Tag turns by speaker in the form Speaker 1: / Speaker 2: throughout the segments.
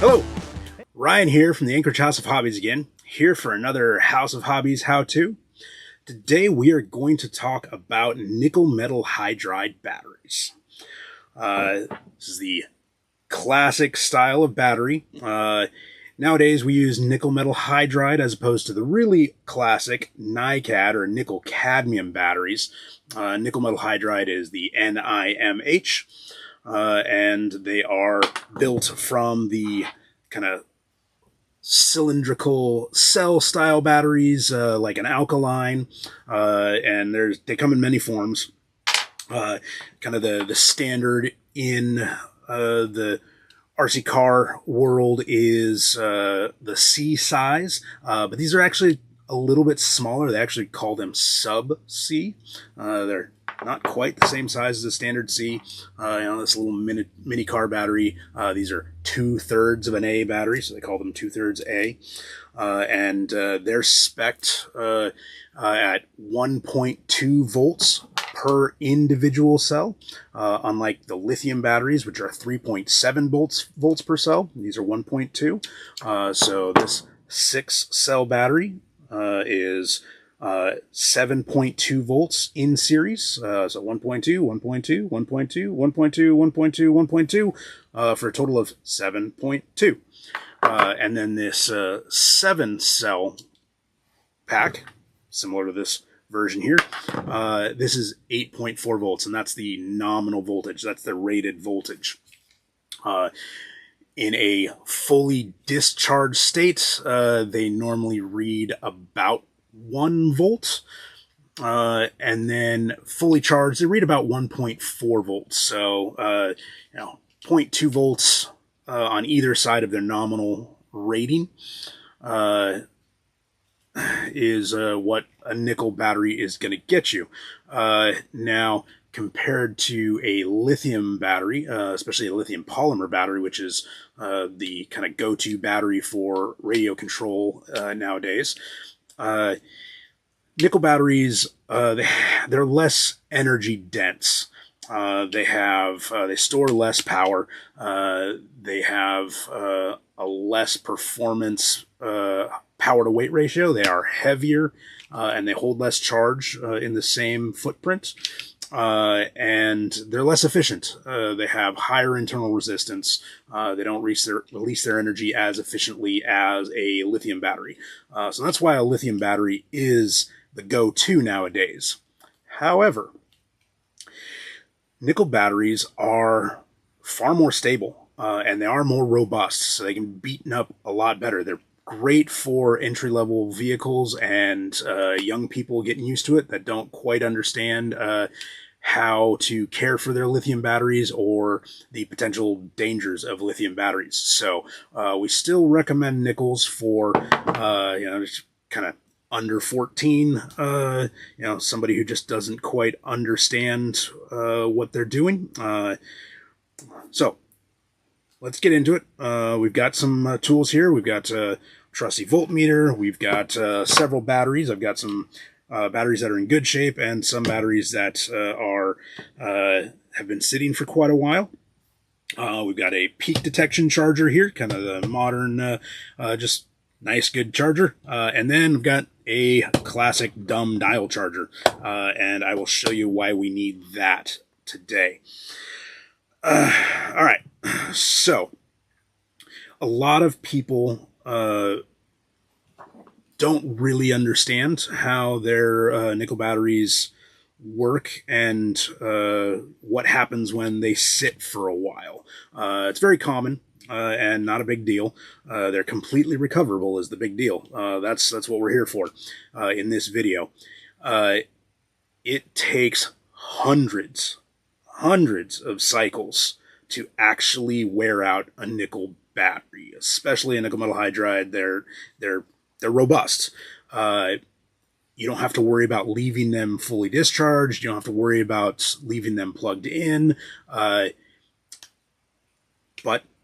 Speaker 1: Hello, Ryan here from the Anchorage House of Hobbies again, here for another House of Hobbies how-to. Today we are going to talk about nickel-metal-hydride batteries. This is the classic style of battery. Nowadays we use nickel-metal hydride as opposed to the really classic NiCad or nickel-cadmium batteries. Nickel-metal hydride is the NiMH. And they are built from the kind of cylindrical cell style batteries, like an alkaline, and they come in many forms. Kind of the standard in the RC car world is the C size, but these are actually a little bit smaller. They actually call them sub-C. They're not quite the same size as a standard C. This little mini car battery, these are 2/3 of an A battery, so they call them 2/3 A. And they're spec'd at 1.2 volts per individual cell, unlike the lithium batteries, which are 3.7 volts per cell. These are 1.2. So this 6-cell battery is 7.2 volts in series. So 1.2, 1.2, 1.2, 1.2, 1.2, 1.2, for a total of 7.2. And then this 7-cell pack, similar to this version here, this is 8.4 volts, and that's the nominal voltage. That's the rated voltage. In a fully discharged state, they normally read about 1 volt, and then fully charged, they read about 1.4 volts. So, 0.2 volts on either side of their nominal rating is what a nickel battery is going to get you. Now, compared to a lithium battery, especially a lithium polymer battery, which is the kind of go-to battery for radio control nowadays, nickel batteries, they're less energy dense. They store less power. They have a less performance power to weight ratio. They are heavier, and they hold less charge in the same footprint. And they're less efficient. They have higher internal resistance. They don't release their energy as efficiently as a lithium battery. So that's why a lithium battery is the go-to nowadays. However, nickel batteries are far more stable, and they are more robust, so they can be beaten up a lot better. They're great for entry-level vehicles and young people getting used to it that don't quite understand how to care for their lithium batteries or the potential dangers of lithium batteries. So we still recommend nickels for just kind of under 14, somebody who just doesn't quite understand what they're doing. So let's get into it. We've got some tools here. We've got a trusty voltmeter. We've got several batteries. I've got some batteries that are in good shape and some batteries that have been sitting for quite a while. We've got a peak detection charger here, kind of the modern, just nice, good charger. And then we've got a classic dumb dial charger. And I will show you why we need that today. All right. So a lot of people don't really understand how their nickel batteries work and what happens when they sit for a while. It's very common and not a big deal. They're completely recoverable is the big deal. That's what we're here for in this video. It takes hundreds of cycles to actually wear out a nickel battery, especially a nickel-metal hydride. They're robust. You don't have to worry about leaving them fully discharged. You don't have to worry about leaving them plugged in. But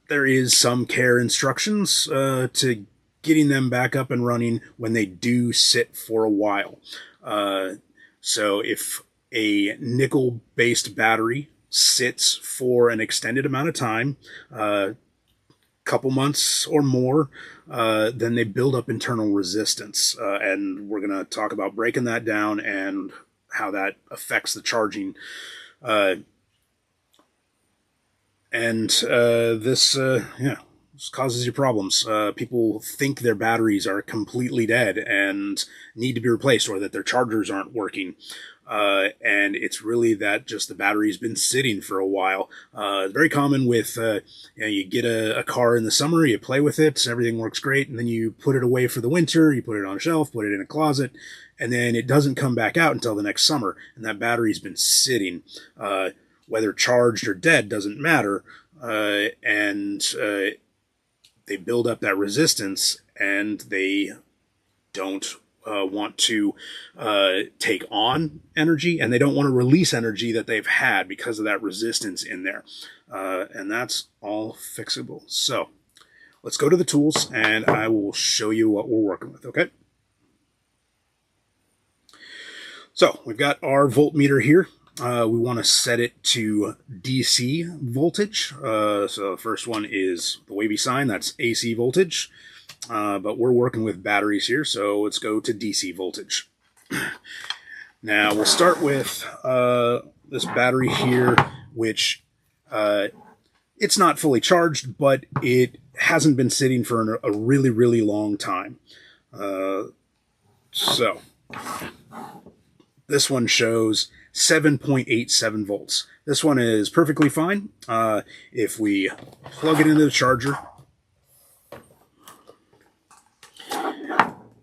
Speaker 1: there is some care instructions to getting them back up and running when they do sit for a while. So if a nickel-based battery sits for an extended amount of time, couple months or more, then they build up internal resistance. And we're going to talk about breaking that down and how that affects the charging. This causes you problems. People think their batteries are completely dead and need to be replaced, or that their chargers aren't working. And it's really that just the battery's been sitting for a while. Very common with, you get a car in the summer, you play with it, everything works great, and then you put it away for the winter, you put it on a shelf, put it in a closet, and then it doesn't come back out until the next summer, and that battery's been sitting. Whether charged or dead doesn't matter, and they build up that resistance, and they don't want to take on energy, and they don't want to release energy that they've had because of that resistance in there. And that's all fixable. So let's go to the tools, and I will show you what we're working with, okay? So we've got our voltmeter here. We want to set it to DC voltage. So the first one is the wavy sign, that's AC voltage. But we're working with batteries here, so let's go to DC voltage. Now we'll start with this battery here, which it's not fully charged, but it hasn't been sitting for a really, really long time. So this one shows 7.87 volts. This one is perfectly fine. If we plug it into the charger,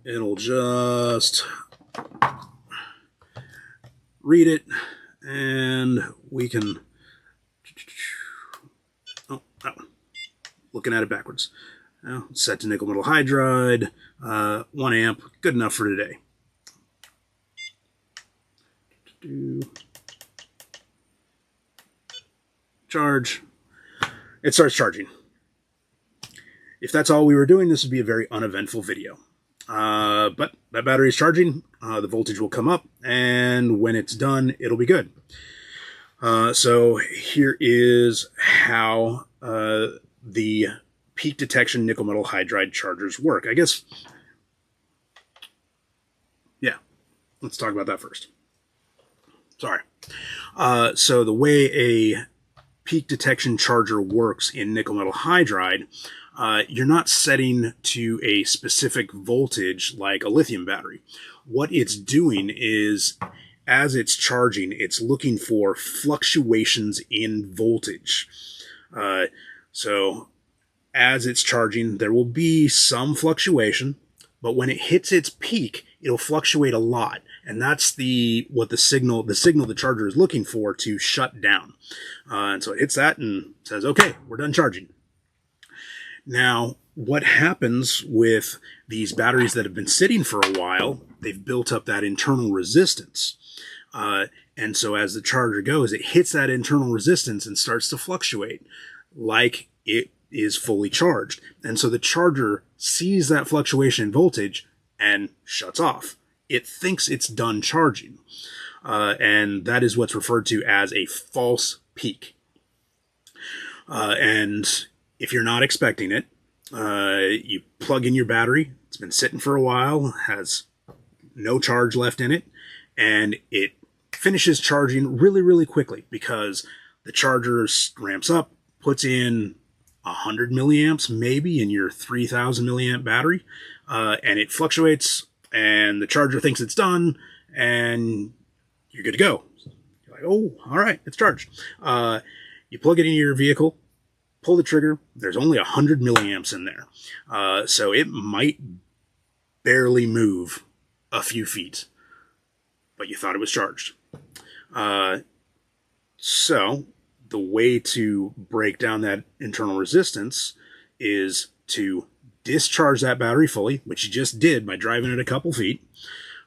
Speaker 1: it'll just read it, and we can, oh, that one, looking at it backwards. Now, set to Nickle-Metal-Hydride, 1 amp, good enough for today. Charge. It starts charging. If that's all we were doing, this would be a very uneventful video. But that battery is charging, the voltage will come up, and when it's done, it'll be good. So here is how the peak detection nickel-metal-hydride chargers work. I guess, yeah, let's talk about that first. Sorry. So the way a peak detection charger works in nickel-metal-hydride, you're not setting to a specific voltage like a lithium battery. What it's doing is, as it's charging, it's looking for fluctuations in voltage. So as it's charging, there will be some fluctuation, but when it hits its peak, it'll fluctuate a lot. And that's the signal the charger is looking for to shut down. And so it hits that and says, okay, we're done charging. Now, what happens with these batteries that have been sitting for a while, they've built up that internal resistance. And so as the charger goes, it hits that internal resistance and starts to fluctuate like it is fully charged. And so the charger sees that fluctuation in voltage and shuts off. It thinks it's done charging. And that is what's referred to as a false peak. And if you're not expecting it, you plug in your battery. It's been sitting for a while, has no charge left in it, and it finishes charging really, really quickly because the charger ramps up, puts in 100 milliamps maybe in your 3000 milliamp battery, and it fluctuates, and the charger thinks it's done, and you're good to go. You're like, oh, all right, it's charged. You plug it into your vehicle, pull the trigger, there's only 100 milliamps in there. So it might barely move a few feet, but you thought it was charged. So the way to break down that internal resistance is to discharge that battery fully, which you just did by driving it a couple feet,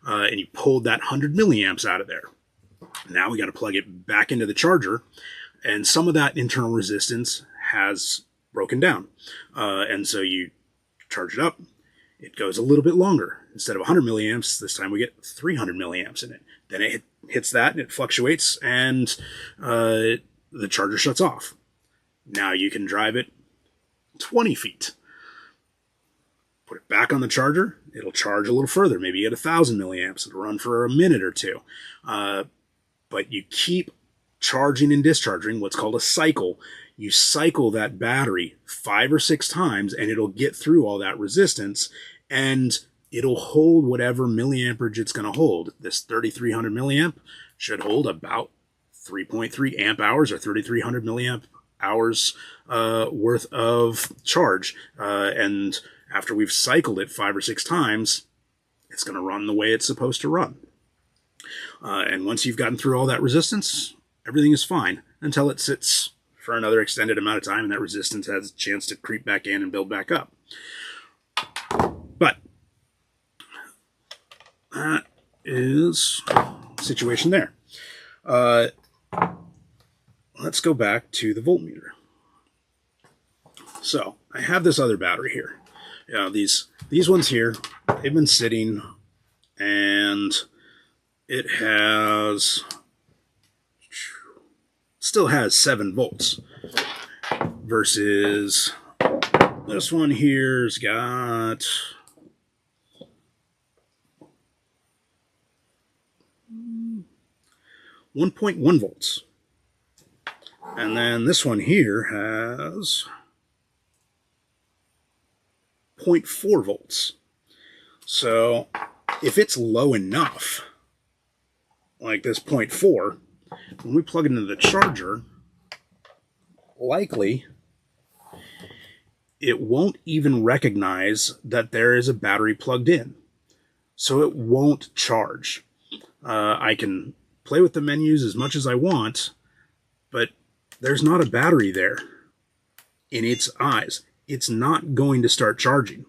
Speaker 1: and you pulled that 100 milliamps out of there. Now we got to plug it back into the charger, and some of that internal resistance has broken down. And so you charge it up, it goes a little bit longer. Instead of 100 milliamps, this time we get 300 milliamps in it. Then it hits that and it fluctuates, and the charger shuts off. Now you can drive it 20 feet. Put it back on the charger, it'll charge a little further, maybe at 1,000 milliamps. It'll run for a minute or two. But you keep charging and discharging, what's called a cycle. You cycle that battery 5 or 6 times, and it'll get through all that resistance, and it'll hold whatever milliamperage it's going to hold. This 3,300 milliamp should hold about 3.3 amp hours or 3,300 milliamp hours worth of charge. And after we've cycled it 5 or 6 times, it's going to run the way it's supposed to run. And once you've gotten through all that resistance, everything is fine until it sits for another extended amount of time and that resistance has a chance to creep back in and build back up. But that is the situation there. Let's go back to the voltmeter. So I have this other battery here. These ones here, they've been sitting, and it still has 7 volts versus this one here's got 1.1 volts. And then this one here has 0.4 volts. So if it's low enough, like this 0.4, when we plug it into the charger, likely it won't even recognize that there is a battery plugged in. So it won't charge. I can play with the menus as much as I want, but there's not a battery there in its eyes. It's not going to start charging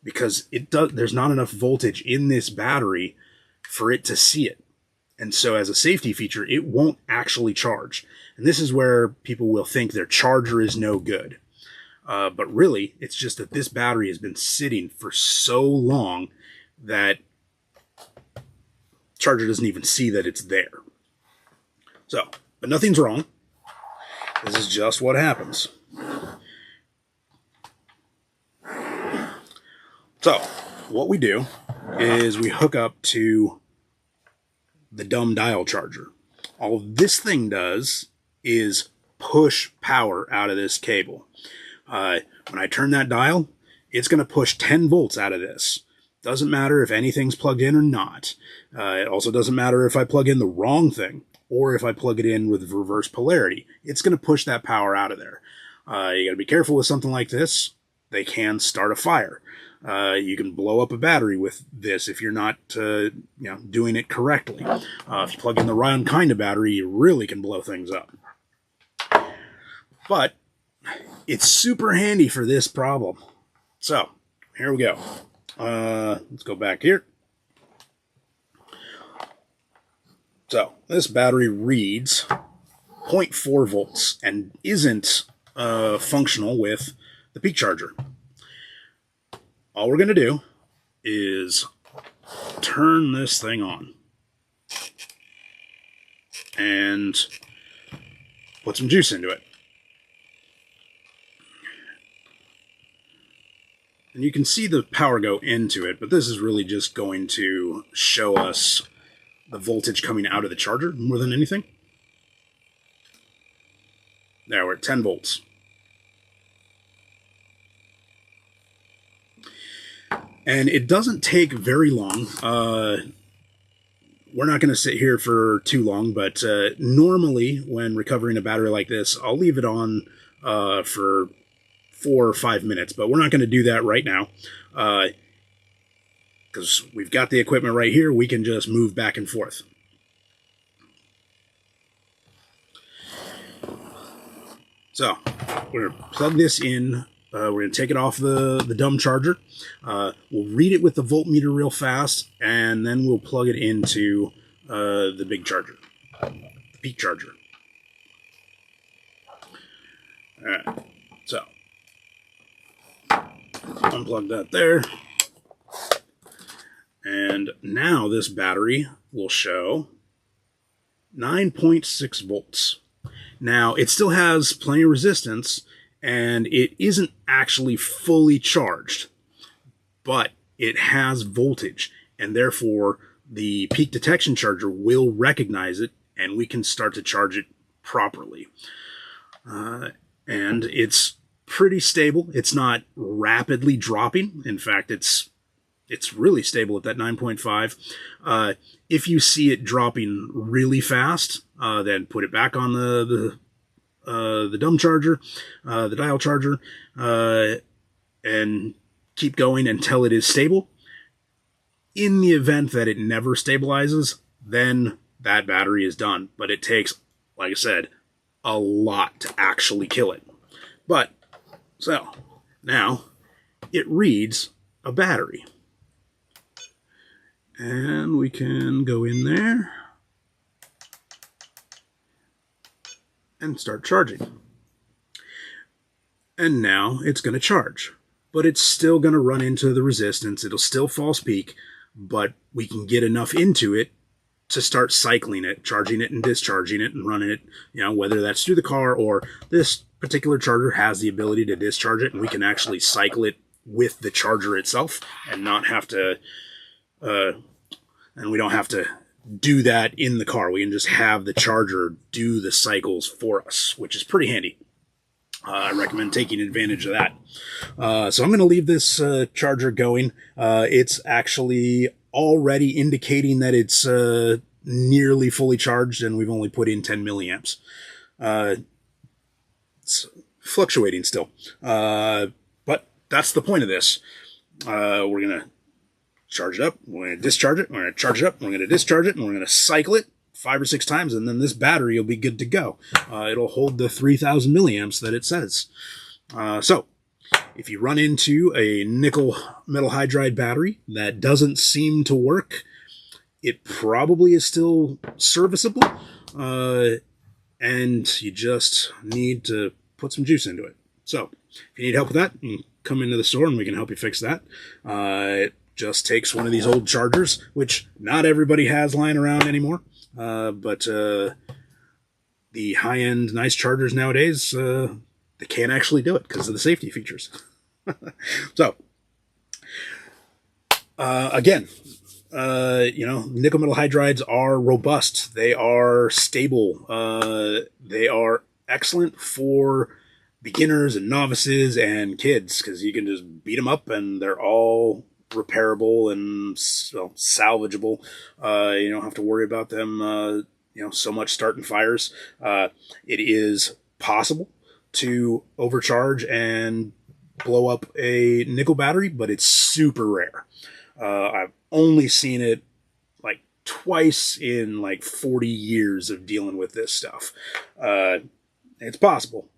Speaker 1: because there's not enough voltage in this battery for it to see it. And so as a safety feature, it won't actually charge. And this is where people will think their charger is no good. But really, it's just that this battery has been sitting for so long that charger doesn't even see that it's there. So, but nothing's wrong. This is just what happens. So, what we do is we hook up to the dumb dial charger. All this thing does is push power out of this cable. When I turn that dial, it's going to push 10 volts out of this. Doesn't matter if anything's plugged in or not. It also doesn't matter if I plug in the wrong thing or if I plug it in with reverse polarity. It's going to push that power out of there. You got to be careful with something like this. They can start a fire. You can blow up a battery with this if you're not doing it correctly. If you plug in the wrong kind of battery, you really can blow things up. But it's super handy for this problem. So, here we go. Let's go back here. So, this battery reads 0.4 volts and isn't functional with the peak charger. All we're going to do is turn this thing on and put some juice into it. And you can see the power go into it, but this is really just going to show us the voltage coming out of the charger more than anything. There, we're at 10 volts. And it doesn't take very long. We're not going to sit here for too long, but normally when recovering a battery like this, I'll leave it on for 4 or 5 minutes, but we're not going to do that right now because we've got the equipment right here. We can just move back and forth. So we're going to plug this in. We're going to take it off the dumb charger. We'll read it with the voltmeter real fast, and then we'll plug it into the big charger, the peak charger. All right, so unplug that there. And now this battery will show 9.6 volts. Now, it still has plenty of resistance, and it isn't actually fully charged, but it has voltage, and therefore the peak detection charger will recognize it, and we can start to charge it properly. And it's pretty stable. It's not rapidly dropping. In fact, it's really stable at that 9.5. If you see it dropping really fast, then put it back on the dumb charger, the dial charger, and keep going until it is stable. In the event that it never stabilizes, then that battery is done. But it takes, like I said, a lot to actually kill it. But, so, now, it reads a battery. And we can go in there and start charging. And now it's going to charge. But it's still going to run into the resistance. It'll still false peak, but we can get enough into it to start cycling it, charging it and discharging it and running it, whether that's through the car or this particular charger has the ability to discharge it, and we can actually cycle it with the charger itself and not have to, and we don't have to do that in the car. We can just have the charger do the cycles for us, which is pretty handy. I recommend taking advantage of that. So I'm going to leave this charger going. It's actually already indicating that it's nearly fully charged, and we've only put in 10 milliamps. It's fluctuating still. But that's the point of this. We're going to charge it up. We're going to discharge it. We're going to charge it up. We're going to discharge it. And we're going to cycle it 5 or 6 times, and then this battery will be good to go. It'll hold the 3,000 milliamps that it says. So, if you run into a nickel-metal-hydride battery that doesn't seem to work, it probably is still serviceable, and you just need to put some juice into it. So, if you need help with that, you can come into the store and we can help you fix that. It just takes one of these old chargers, which not everybody has lying around anymore. But the high-end nice chargers nowadays, they can't actually do it because of the safety features. So, again, nickel-metal-hydrides are robust. They are stable. They are excellent for beginners and novices and kids because you can just beat them up and they're all repairable and salvageable. You don't have to worry about them, so much starting fires. It is possible to overcharge and blow up a nickel battery, but it's super rare. I've only seen it like twice in like 40 years of dealing with this stuff. It's possible,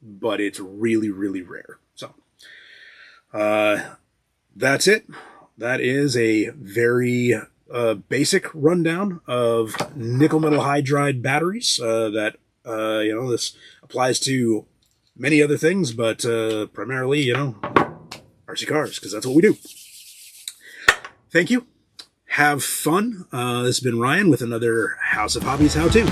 Speaker 1: but it's really, really rare. So, that's it. That is a very basic rundown of nickel-metal-hydride batteries. This applies to many other things, but primarily, RC cars, because that's what we do. Thank you. Have fun. This has been Ryan with another House of Hobbies How To.